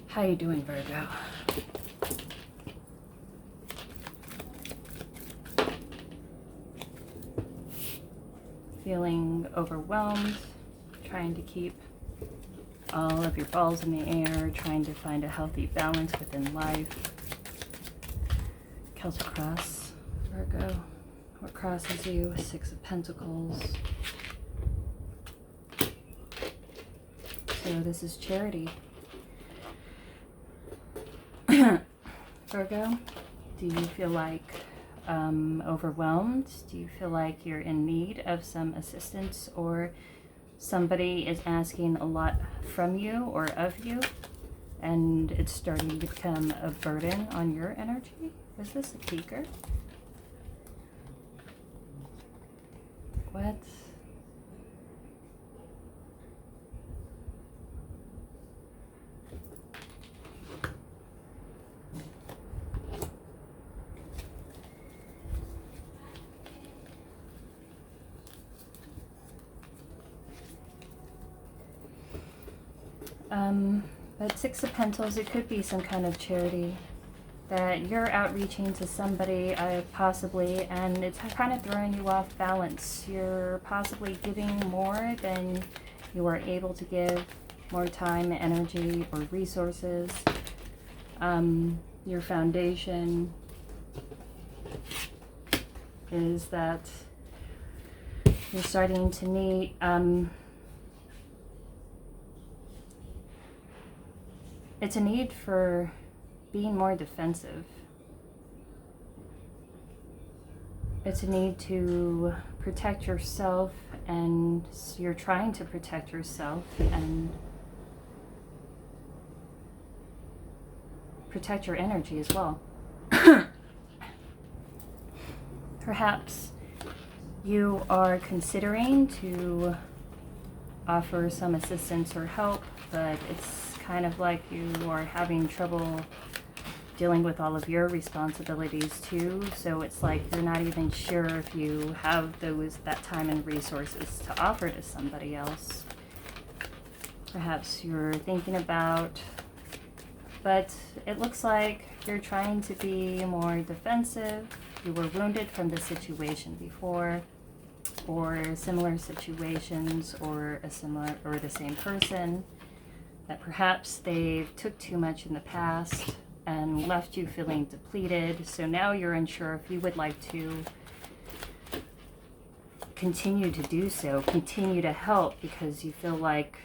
How you doing, Virgo? Feeling overwhelmed, trying to keep all of your balls in the air, trying to find a healthy balance within life. Celtic cross, Virgo. What crosses you? Six of Pentacles. So this is charity. Virgo, do you feel like overwhelmed? Do you feel like you're in need of some assistance, or somebody is asking a lot from you or of you and it's starting to become a burden on your energy? Is this a peeker? What? But Six of Pentacles, it could be some kind of charity that you're outreaching to somebody, possibly, and it's kind of throwing you off balance. You're possibly giving more than you are able to give, more time, energy, or resources. Your foundation is that you're starting to need it's a need for being more defensive. It's a need to protect yourself, and you're trying to protect yourself and protect your energy as well. Perhaps you are considering to offer some assistance or help, but it's kind of like you are having trouble dealing with all of your responsibilities too. So it's like you're not even sure if you have that time and resources to offer to somebody else. Perhaps you're thinking about, but it looks like you're trying to be more defensive. You were wounded from the situation before, or similar situations, or the same person, that perhaps they took too much in the past and left you feeling depleted. So now you're unsure if you would like to continue to do so, continue to help, because you feel like,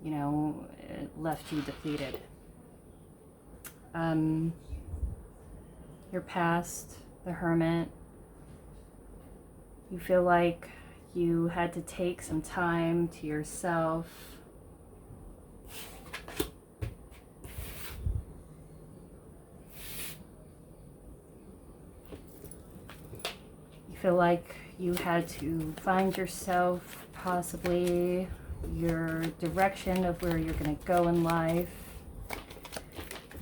it left you depleted. Your past, the Hermit, you feel like you had to take some time to yourself. Feel like you had to find yourself, possibly your direction of where you're going to go in life.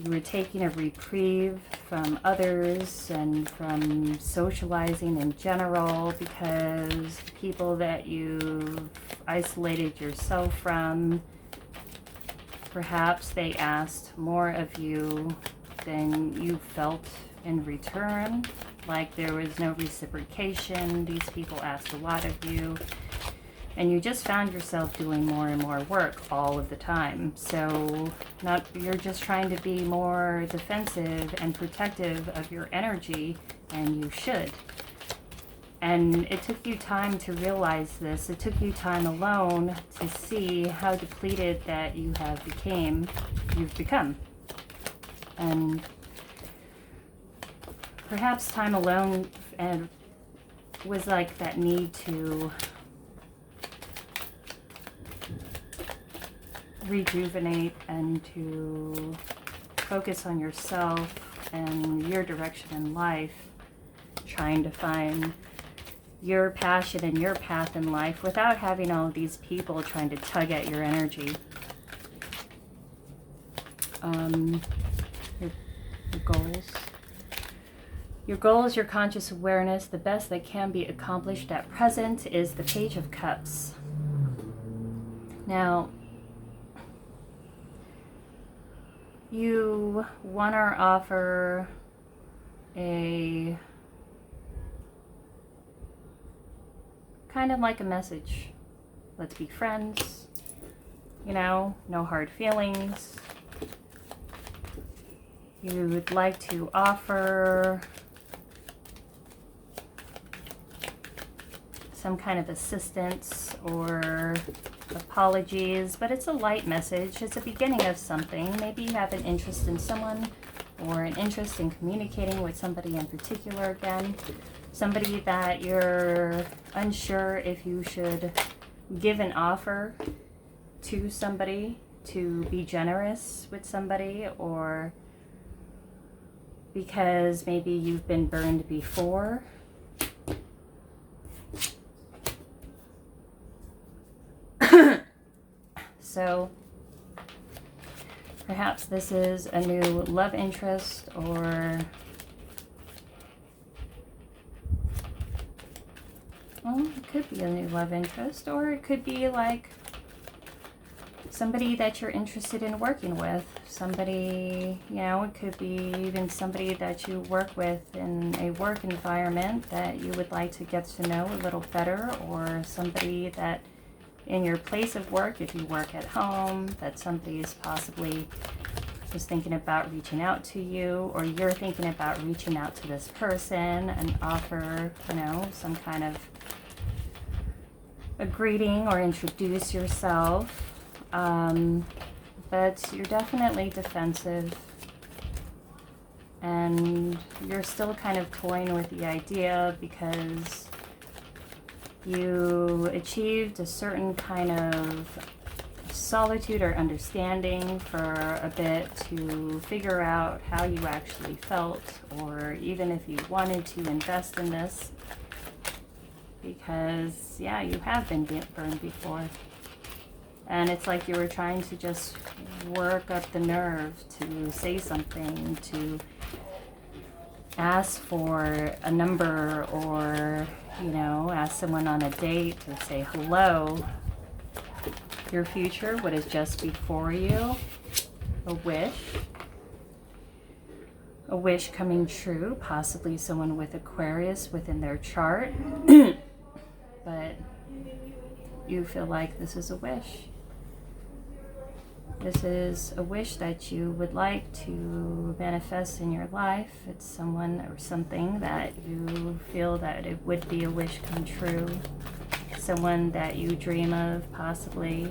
You were taking a reprieve from others and from socializing in general, because the people that you've isolated yourself from, perhaps they asked more of you than you felt in return. Like there was no reciprocation. These people asked a lot of you, and you just found yourself doing more and more work all of the time. So you're just trying to be more defensive and protective of your energy, and you should. And it took you time to realize this. It took you time alone to see how depleted that you've become. And perhaps time alone was like that need to rejuvenate and to focus on yourself and your direction in life, trying to find your passion and your path in life without having all of these people trying to tug at your energy. Your goals. Your goal is your conscious awareness. The best that can be accomplished at present is the Page of Cups. Now, you want to offer a kind of like a message. Let's be friends, you know, no hard feelings. You would like to offer some kind of assistance or apologies, but it's a light message. It's a beginning of something. Maybe you have an interest in someone or an interest in communicating with somebody in particular again. Somebody that you're unsure if you should give an offer to somebody, to be generous with somebody, or because maybe you've been burned before. So perhaps this is a new love interest, or well, it could be a new love interest, or it could be like somebody that you're interested in working with. Somebody, you know, it could be even somebody that you work with in a work environment that you would like to get to know a little better, or somebody that in your place of work, if you work at home, that somebody is possibly just thinking about reaching out to you, or you're thinking about reaching out to this person and offer, you know, some kind of a greeting or introduce yourself. But you're definitely defensive, and you're still kind of toying with the idea because you achieved a certain kind of solitude or understanding for a bit to figure out how you actually felt, or even if you wanted to invest in this, because yeah, you have been burned before, and it's like you were trying to just work up the nerve to say something, to ask for a number, or you know, ask someone on a date to say hello. Your future, what is just before you, a wish coming true, possibly someone with Aquarius within their chart. But you feel like this is a wish. This is a wish that you would like to manifest in your life. It's someone or something that you feel that it would be a wish come true. Someone that you dream of, possibly.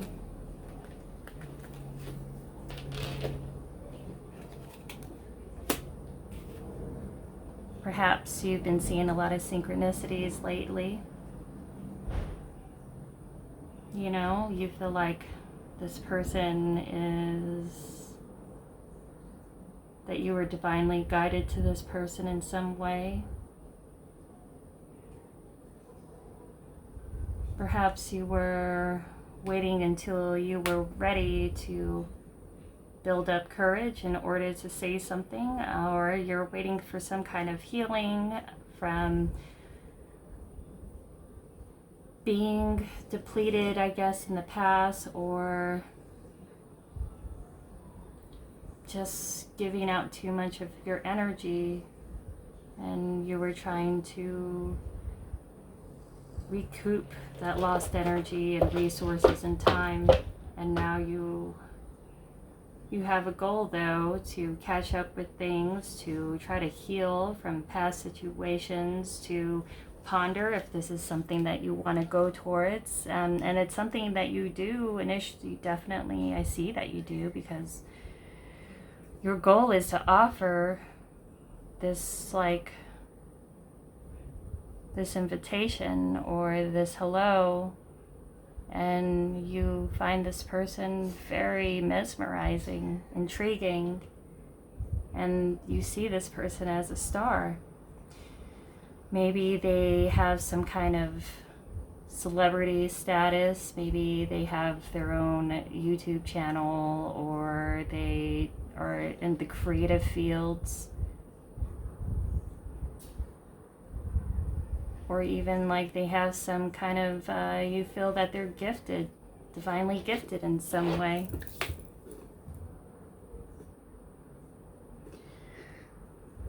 Perhaps you've been seeing a lot of synchronicities lately. You know, you feel like this person is, that you were divinely guided to this person in some way. Perhaps you were waiting until you were ready to build up courage in order to say something, or you're waiting for some kind of healing from being depleted, I guess, in the past, or just giving out too much of your energy, and you were trying to recoup that lost energy and resources and time, and now you have a goal, though, to catch up with things, to try to heal from past situations, to ponder if this is something that you want to go towards, and it's something that you do initially. Definitely I see that you do, because your goal is to offer this, like, this invitation or this hello, and you find this person very mesmerizing, intriguing, and you see this person as a star. Maybe they have some kind of celebrity status. Maybe they have their own YouTube channel, or they are in the creative fields. Or even like they have some kind of, you feel that they're gifted, divinely gifted in some way.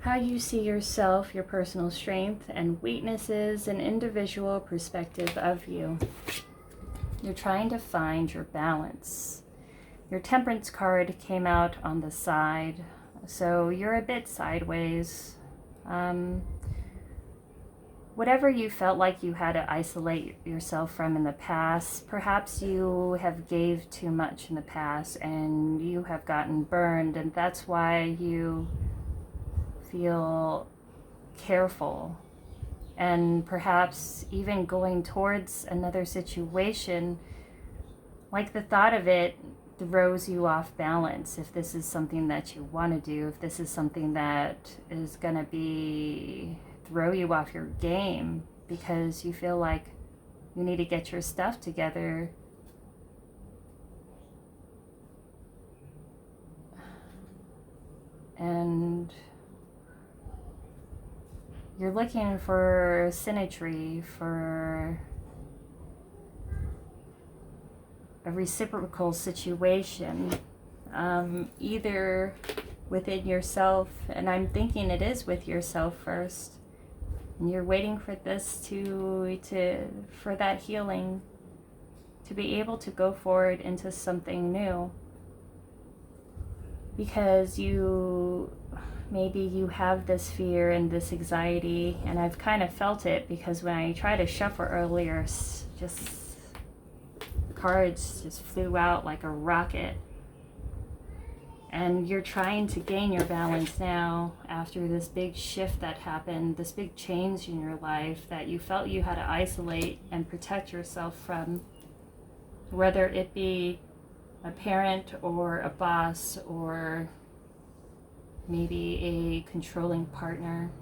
how you see yourself, your personal strength and weaknesses, an individual perspective of you. You're trying to find your balance. Your Temperance card came out on the side, so you're a bit sideways. Whatever you felt like you had to isolate yourself from in the past, perhaps you have gave too much in the past and you have gotten burned, and that's why you feel careful and perhaps even going towards another situation, like the thought of it throws you off balance. If this is something that you want to do, if this is something that is going to throw you off your game because you feel like you need to get your stuff together. And you're looking for symmetry, for a reciprocal situation, either within yourself, and I'm thinking it is with yourself first. And you're waiting for this for that healing, to be able to go forward into something new. Because maybe you have this fear and this anxiety, and I've kind of felt it because when I tried to shuffle earlier, just cards just flew out like a rocket. And you're trying to gain your balance now after this big shift that happened, this big change in your life that you felt you had to isolate and protect yourself from, whether it be a parent or a boss or maybe a controlling partner,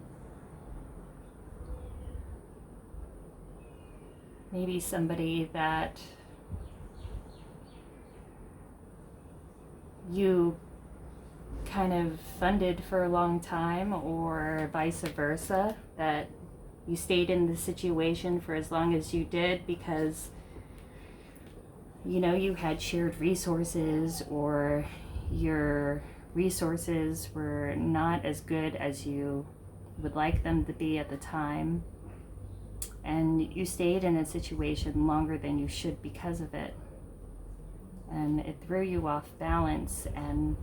maybe somebody that you kind of funded for a long time, or vice versa, that you stayed in the situation for as long as you did because you had shared resources, or your resources were not as good as you would like them to be at the time, and you stayed in a situation longer than you should because of it, and it threw you off balance. And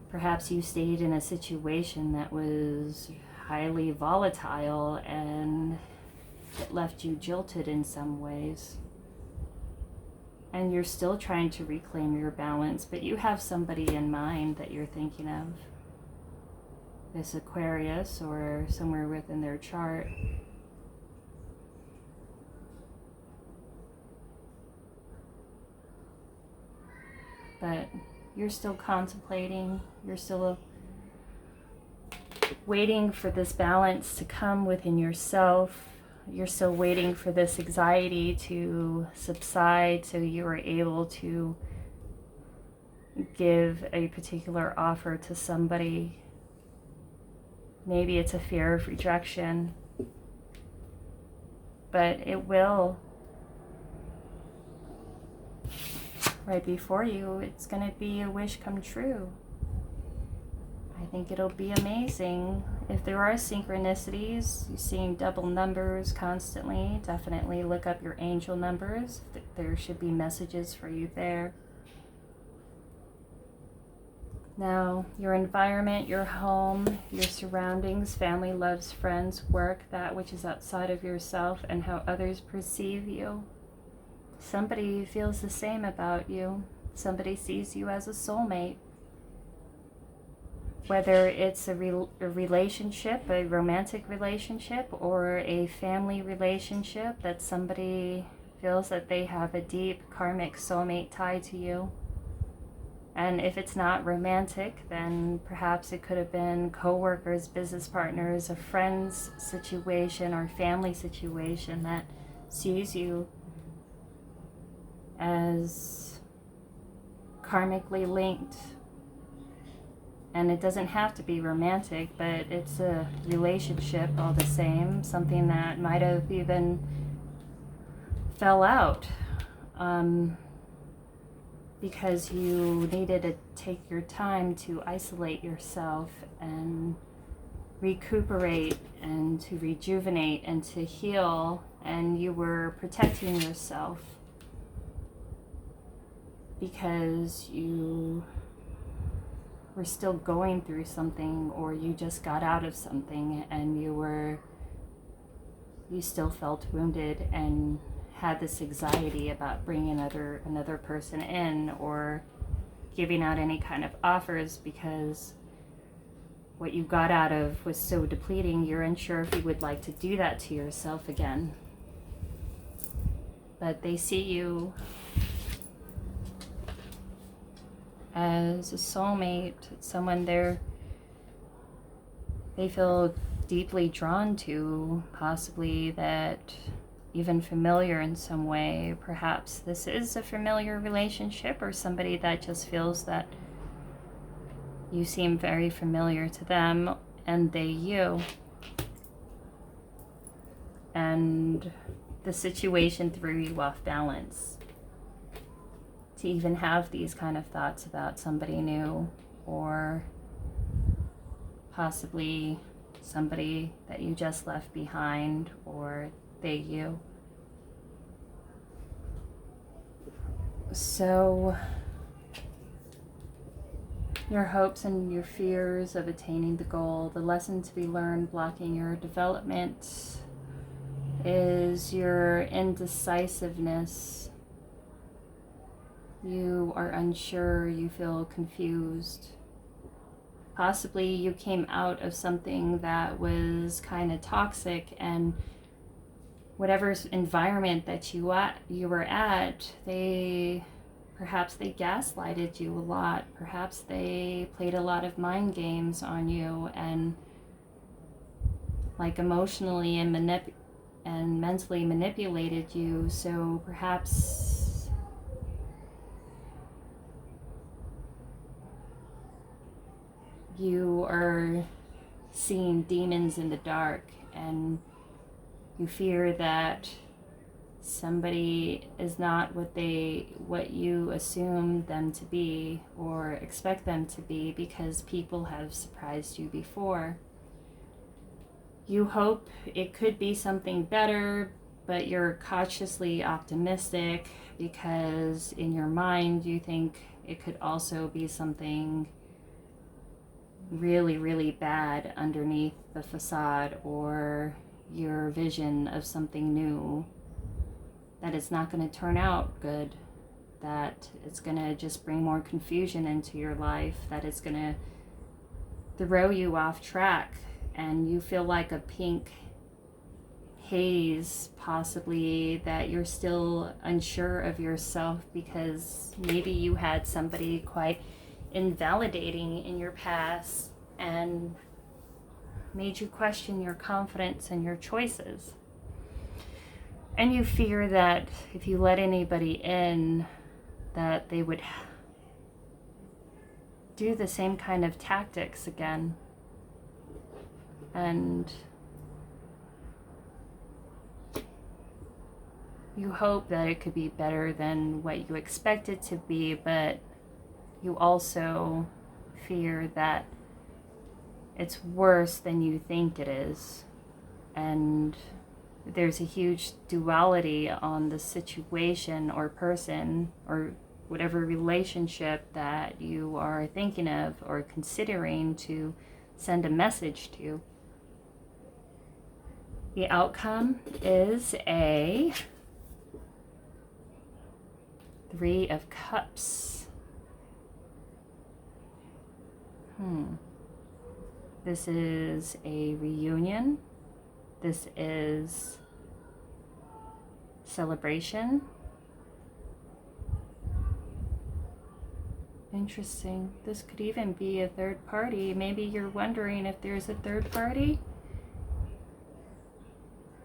perhaps you stayed in a situation that was highly volatile and it left you jilted in some ways. And you're still trying to reclaim your balance, but you have somebody in mind that you're thinking of. This Aquarius, or somewhere within their chart. But you're still contemplating, you're still waiting for this balance to come within yourself. You're still waiting for this anxiety to subside so you are able to give a particular offer to somebody. Maybe it's a fear of rejection, but it will. Right before you, it's going to be a wish come true. I think it'll be amazing. If there are synchronicities, you're seeing double numbers constantly, definitely look up your angel numbers. There should be messages for you there. Now, your environment, your home, your surroundings, family, loves, friends, work, that which is outside of yourself, and how others perceive you. Somebody feels the same about you. Somebody sees you as a soulmate. Whether it's a relationship, a romantic relationship, or a family relationship, that somebody feels that they have a deep karmic soulmate tie to you. And if it's not romantic, then perhaps it could have been co-workers, business partners, a friend's situation or family situation that sees you as karmically linked. And it doesn't have to be romantic, but it's a relationship all the same, something that might have even fell out because you needed to take your time to isolate yourself and recuperate and to rejuvenate and to heal, and you were protecting yourself because you were still going through something, or you just got out of something and you still felt wounded and had this anxiety about bringing another person in or giving out any kind of offers, because what you got out of was so depleting. You're unsure if you would like to do that to yourself again. But they see you as a soulmate, someone they feel deeply drawn to, possibly that even familiar in some way. Perhaps this is a familiar relationship, or somebody that just feels that you seem very familiar to them and they you. And the situation threw you off balance to even have these kind of thoughts about somebody new, or possibly somebody that you just left behind, or they you. So your hopes and your fears of attaining the goal, the lesson to be learned blocking your development is your indecisiveness. You are unsure, you feel confused. Possibly you came out of something that was kind of toxic, and whatever environment that you were at, perhaps they gaslighted you a lot. Perhaps they played a lot of mind games on you, and like emotionally and mentally manipulated you. So perhaps you are seeing demons in the dark, and you fear that somebody is not what you assume them to be or expect them to be, because people have surprised you before. You hope it could be something better, but you're cautiously optimistic because in your mind you think it could also be something really, really bad underneath the facade, or your vision of something new, that it's not going to turn out good, that it's going to just bring more confusion into your life, that it's going to throw you off track, and you feel like a pink haze, possibly, that you're still unsure of yourself because maybe you had somebody quite invalidating in your past and made you question your confidence and your choices. And you fear that if you let anybody in, that they would do the same kind of tactics again. And you hope that it could be better than what you expect it to be, but you also fear that it's worse than you think it is. And there's a huge duality on the situation or person or whatever relationship that you are thinking of or considering to send a message to. The outcome is a 3 of Cups. This is a reunion. This is celebration. Interesting. This could even be a third party. Maybe you're wondering if there's a third party.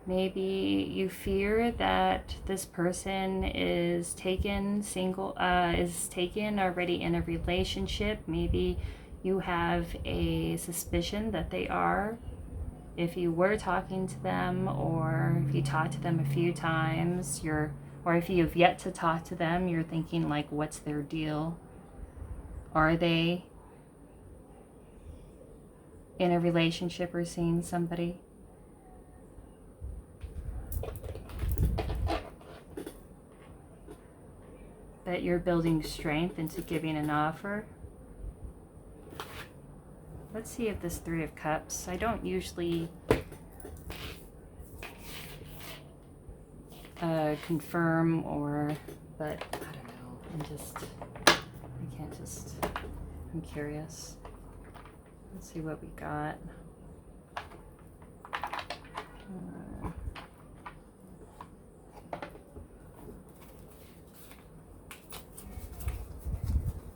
Maybe you fear that this person is taken already in a relationship. Maybe you have a suspicion that they are. If you were talking to them, or if you talked to them a few times, or if you have yet to talk to them, you're thinking like, what's their deal? Are they in a relationship or seeing somebody. That you're building strength into giving an offer. Let's see if this Three of Cups, I don't usually confirm but I don't know, I'm curious. Let's see what we got.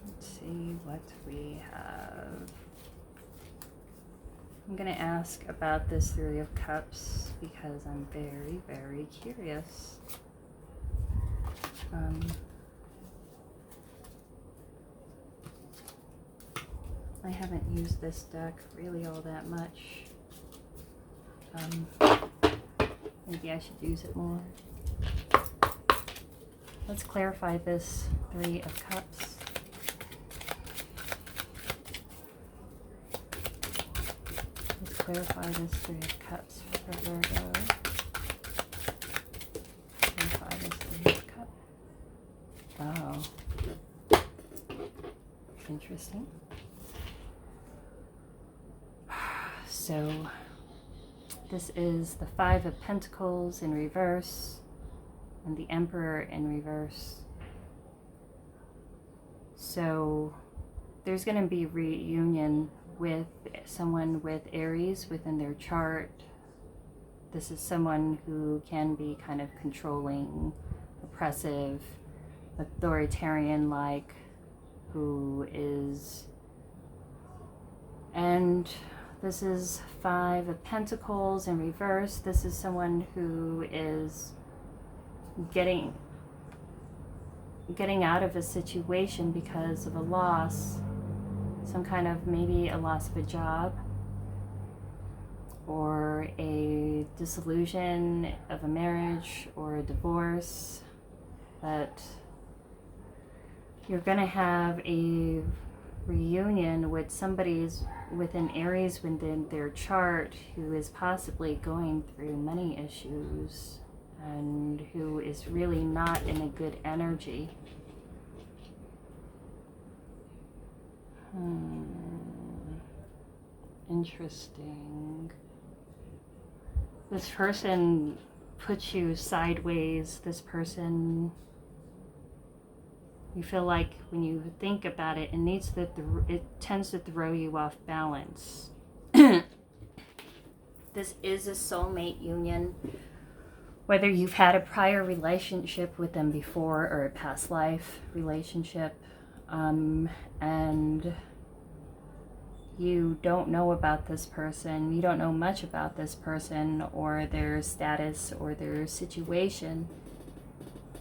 Let's see what we have. I'm going to ask about this Three of Cups because I'm very, very curious. I haven't used this deck really all that much. Maybe I should use it more. Let's clarify this Three of Cups. Let's clarify this Three of Cups for Virgo. Clarify this Three of Cups. Oh. Interesting. So, this is the Five of Pentacles in reverse and the Emperor in reverse. So, there's going to be reunion with someone with Aries within their chart. This is someone who can be kind of controlling, oppressive, authoritarian-like, and this is Five of Pentacles in reverse. This is someone who is getting out of a situation because of a loss, some kind of, maybe a loss of a job or a dissolution of a marriage or a divorce. But you're going to have a reunion with somebody's within Aries within their chart who is possibly going through money issues and who is really not in a good energy. Interesting. This person puts you sideways. This person, you feel like when you think about it, it tends to throw you off balance. This is a soulmate union. Whether you've had a prior relationship with them before or a past life relationship, and you don't know about this person, you don't know much about this person or their status or their situation.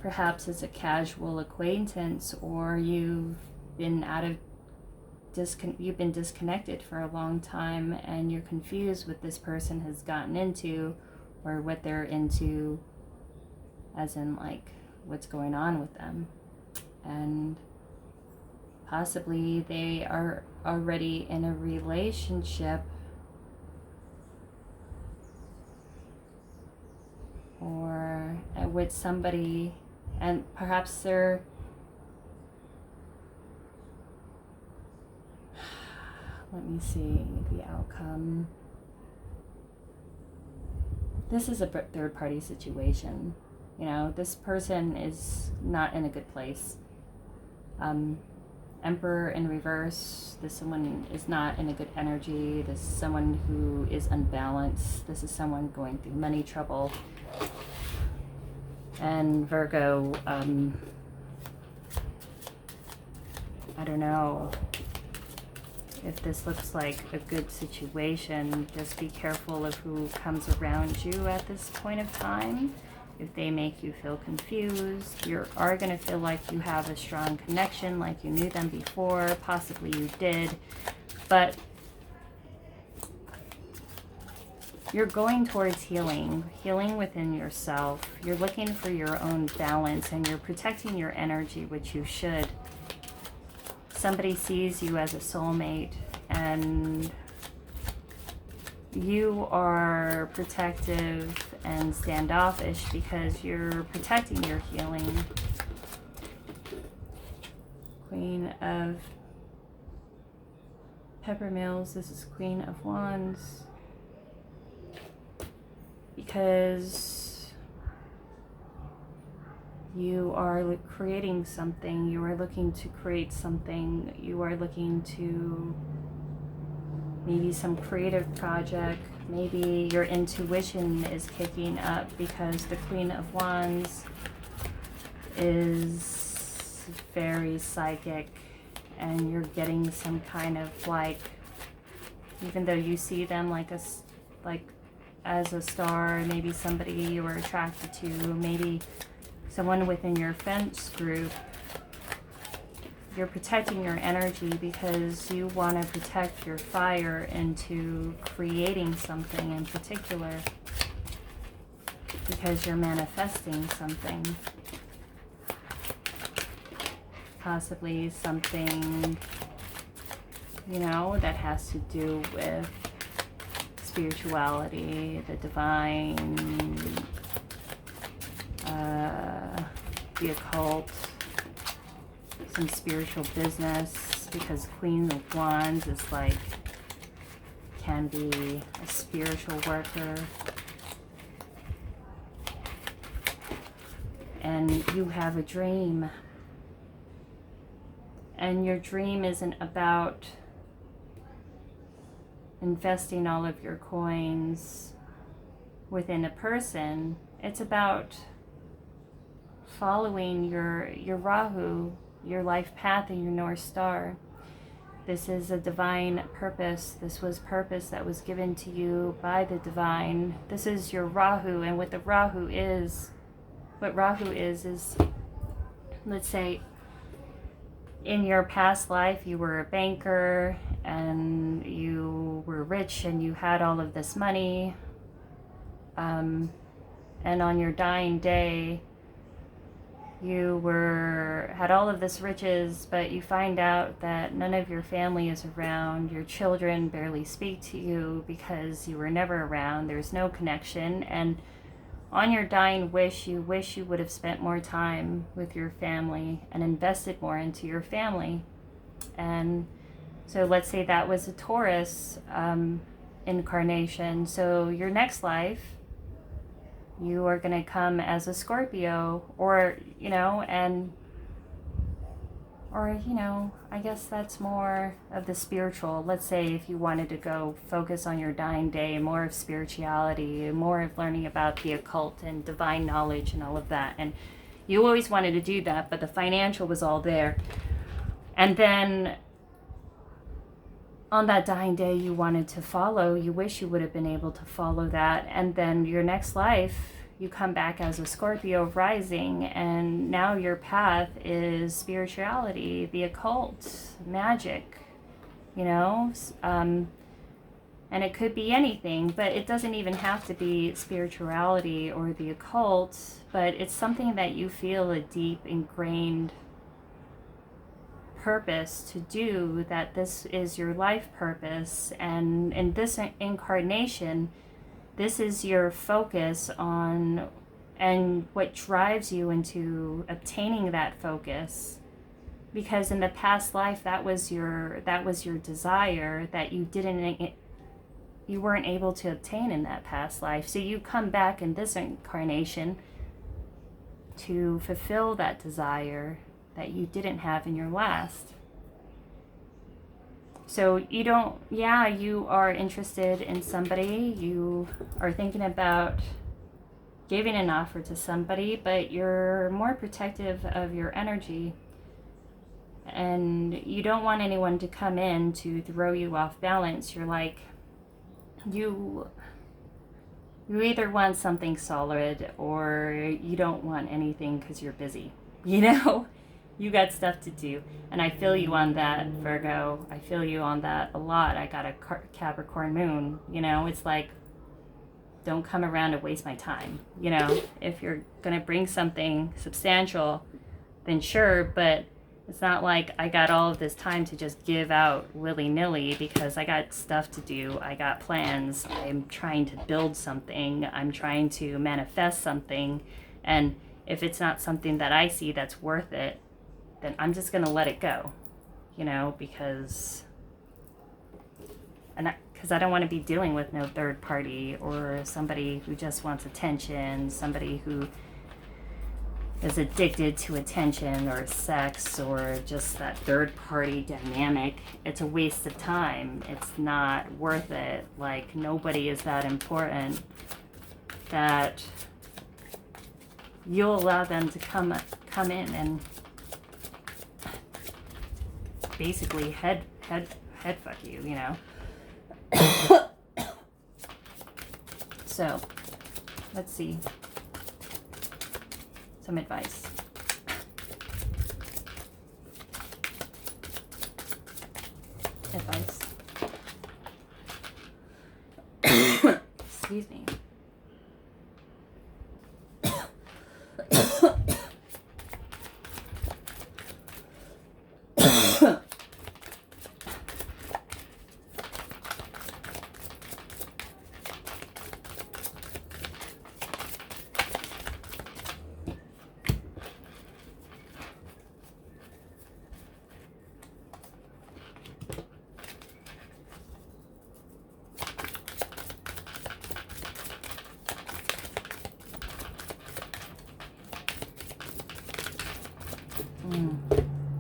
Perhaps it's a casual acquaintance, or you've been disconnected for a long time and you're confused what this person has gotten into or what they're into, as in like what's going on with them. And possibly they are already in a relationship or with somebody, and perhaps they're let me see the outcome. This is a third party situation. You know, this person is not in a good place. Emperor in reverse. This someone is not in a good energy. This is someone who is unbalanced. This is someone going through money trouble. And Virgo, I don't know if this looks like a good situation. Just be careful of who comes around you at this point of time. If they make you feel confused, you are going to feel like you have a strong connection, like you knew them before. Possibly you did, but you're going towards healing within yourself. You're looking for your own balance and you're protecting your energy, which you should. Somebody sees you as a soulmate and you are protective and standoffish because you're protecting your healing. Queen of Peppermills, this is Queen of Wands. Because you are creating something, you are looking to create something, you are looking to maybe some creative project, maybe your intuition is kicking up because the Queen of Wands is very psychic, and you're getting some kind of like, even though you see them like as a star, maybe somebody you were attracted to, maybe someone within your fence group, you're protecting your energy because you want to protect your fire into creating something in particular, because you're manifesting something. Possibly something, you know, that has to do with spirituality, the divine, the occult, some spiritual business, because Queen of Wands is like, can be a spiritual worker. And you have a dream. And your dream isn't about investing all of your coins within a person. It's about following your Rahu, your life path, and your North Star. This is a divine purpose. This was purpose that was given to you by the divine. This is your Rahu, and what Rahu is, let's say, in your past life, you were a banker and you were rich and you had all of this money. And on your dying day, you had all of this riches, but you find out that none of your family is around. Your children barely speak to you because you were never around. There's no connection. And on your dying wish you would have spent more time with your family and invested more into your family. And so let's say that was a Taurus incarnation. So your next life, you are going to come as a Scorpio, or, I guess that's more of the spiritual. Let's say if you wanted to go focus on your dying day, more of spirituality, more of learning about the occult and divine knowledge and all of that. And you always wanted to do that, but the financial was all there. And then on that dying day, you wanted to follow, you wish you would have been able to follow that. And then your next life, you come back as a Scorpio rising, and now your path is spirituality, the occult, magic, and it could be anything, but it doesn't even have to be spirituality or the occult, but it's something that you feel a deep ingrained purpose to do, that this is your life purpose. And in this incarnation, this is your focus on, and what drives you into obtaining that focus. Because in the past life, that was your desire that you weren't able to obtain in that past life. So you come back in this incarnation to fulfill that desire that you didn't have in your last. So you are interested in somebody, you are thinking about giving an offer to somebody, but you're more protective of your energy, and you don't want anyone to come in to throw you off balance. You're like, you either want something solid or you don't want anything because you're busy, You got stuff to do. And I feel you on that, Virgo. I feel you on that a lot. I got a Capricorn moon. It's like, don't come around and waste my time. If you're going to bring something substantial, then sure, but It's not like I got all of this time to just give out willy-nilly, because I got stuff to do. I got plans. I'm trying to build something. I'm trying to manifest something. And if it's not something that I see that's worth it, then I'm just going to let it go, because I don't want to be dealing with no third party, or somebody who just wants attention, somebody who is addicted to attention or sex, or just that third party dynamic. It's a waste of time. It's not worth it. Like, nobody is that important that you'll allow them to come in and basically head fuck you, So, let's see. Some advice. Excuse me.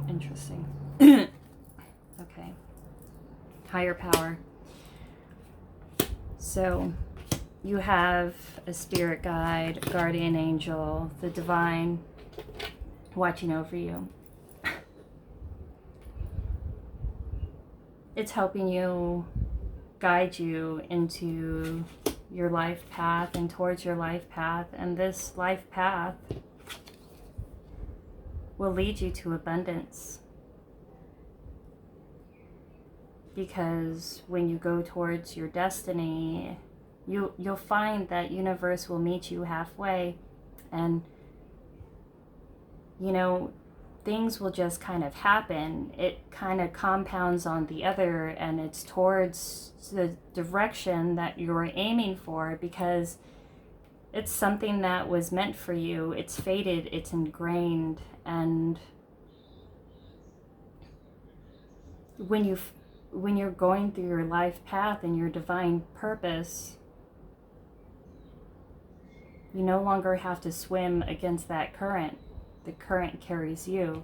Interesting. Okay. Higher power. So, you have a spirit guide, guardian angel, the divine watching over you. It's helping you, guide you into your life path and towards your life path. And this life path will lead you to abundance. Because when you go towards your destiny, you'll find that universe will meet you halfway, and things will just kind of happen. It kind of compounds on the other, and it's towards the direction that you're aiming for, because it's something that was meant for you. It's fated, it's ingrained. And when you're going through your life path and your divine purpose, you no longer have to swim against that current. The current carries you.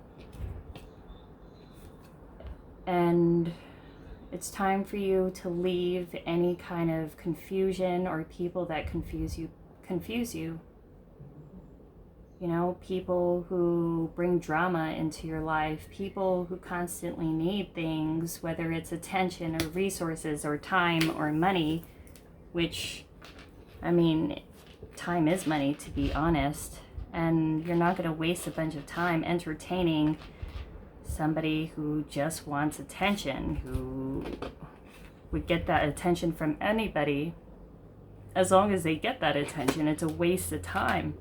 And it's time for you to leave any kind of confusion or people that confuse you. People who bring drama into your life, people who constantly need things, whether it's attention or resources or time or money, which, time is money, to be honest. And you're not going to waste a bunch of time entertaining somebody who just wants attention, who would get that attention from anybody. As long as they get that attention, it's a waste of time.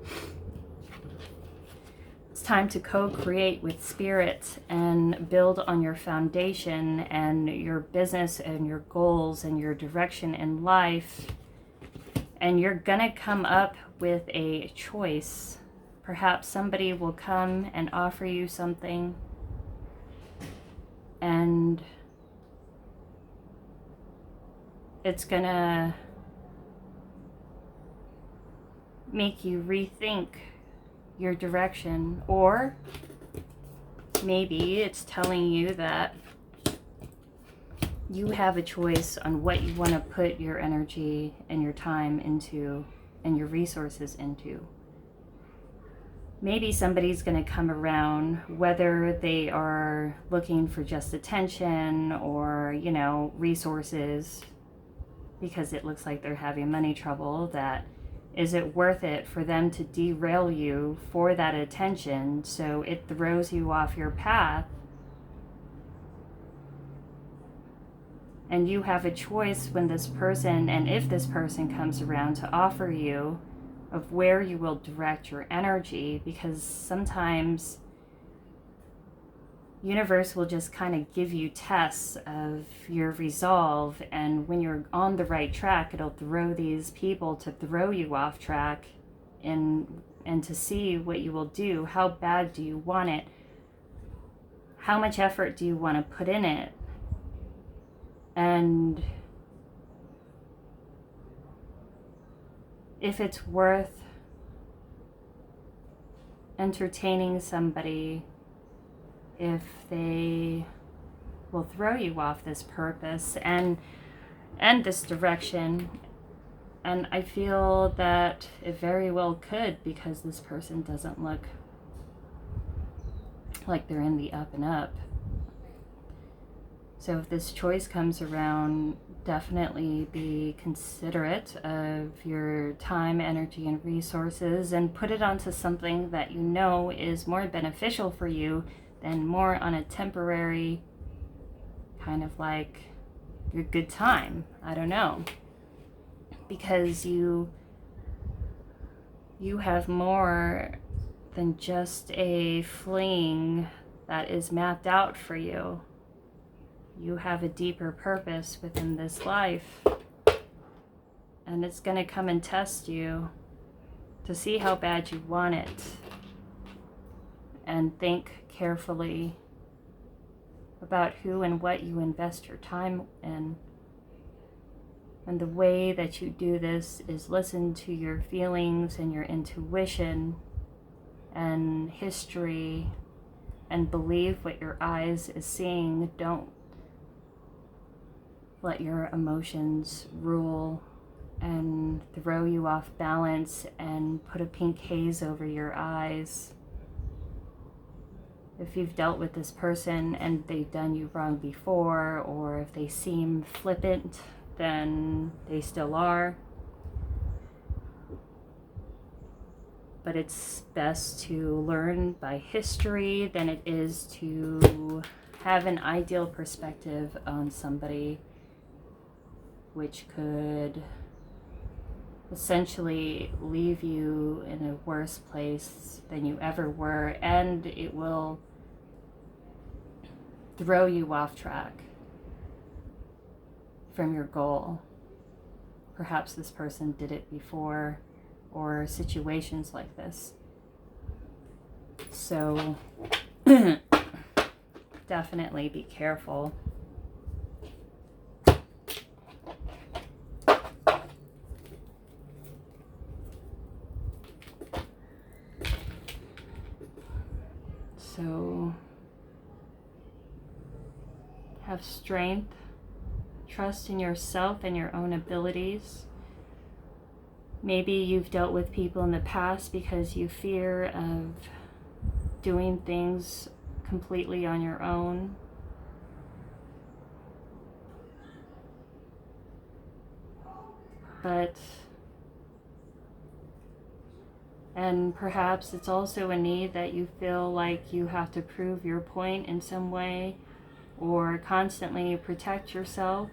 It's time to co-create with spirit and build on your foundation and your business and your goals and your direction in life. And you're gonna come up with a choice. Perhaps somebody will come and offer you something, and it's gonna make you rethink your direction. Or maybe it's telling you that you have a choice on what you want to put your energy and your time into and your resources into. Maybe somebody's going to come around, whether they are looking for just attention or, resources, because it looks like they're having money trouble. That is it worth it for them to derail you for that attention, so it throws you off your path? And you have a choice when this person, and if this person comes around to offer you, of where you will direct your energy. Because sometimes universe will just kind of give you tests of your resolve, and when you're on the right track, it'll throw these people to throw you off track, and to see what you will do. How bad do you want it? How much effort do you want to put in it? And if it's worth entertaining somebody, if they will throw you off this purpose and this direction. And I feel that it very well could, because this person doesn't look like they're in the up and up. So if this choice comes around, definitely be considerate of your time, energy, and resources, and put it onto something that you know is more beneficial for you than more on a temporary kind of like your good time. I don't know. Because you have more than just a fling that is mapped out for you. You have a deeper purpose within this life, and it's going to come and test you to see how bad you want it. And think carefully about who and what you invest your time in. And the way that you do this is listen to your feelings and your intuition and history, and believe what your eyes is seeing. Don't let your emotions rule and throw you off balance and put a pink haze over your eyes. If you've dealt with this person and they've done you wrong before, or if they seem flippant, then they still are. But it's best to learn by history than it is to have an ideal perspective on somebody, which could essentially leave you in a worse place than you ever were, and it will throw you off track from your goal. Perhaps this person did it before, or situations like this. So definitely be careful. So have strength, trust in yourself and your own abilities. Maybe you've dealt with people in the past because you fear of doing things completely on your own. And perhaps it's also a need that you feel like you have to prove your point in some way, or constantly protect yourself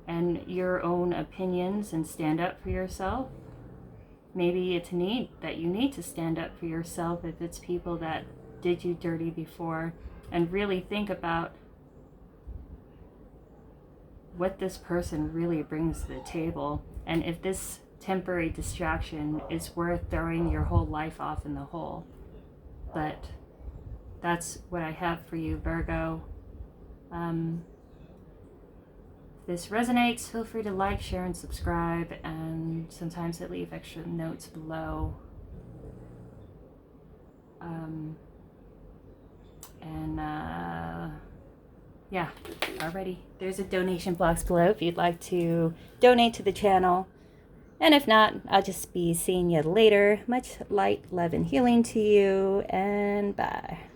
and your own opinions and stand up for yourself. Maybe it's a need that you need to stand up for yourself if it's people that did you dirty before, and really think about what this person really brings to the table, and if this temporary distraction is worth throwing your whole life off in the hole. But that's what I have for you, Virgo. If this resonates, feel free to like, share, and subscribe, and sometimes I leave extra notes below. Yeah, alrighty. There's a donation box below if you'd like to donate to the channel. And if not, I'll just be seeing you later. Much light, love, and healing to you, and bye.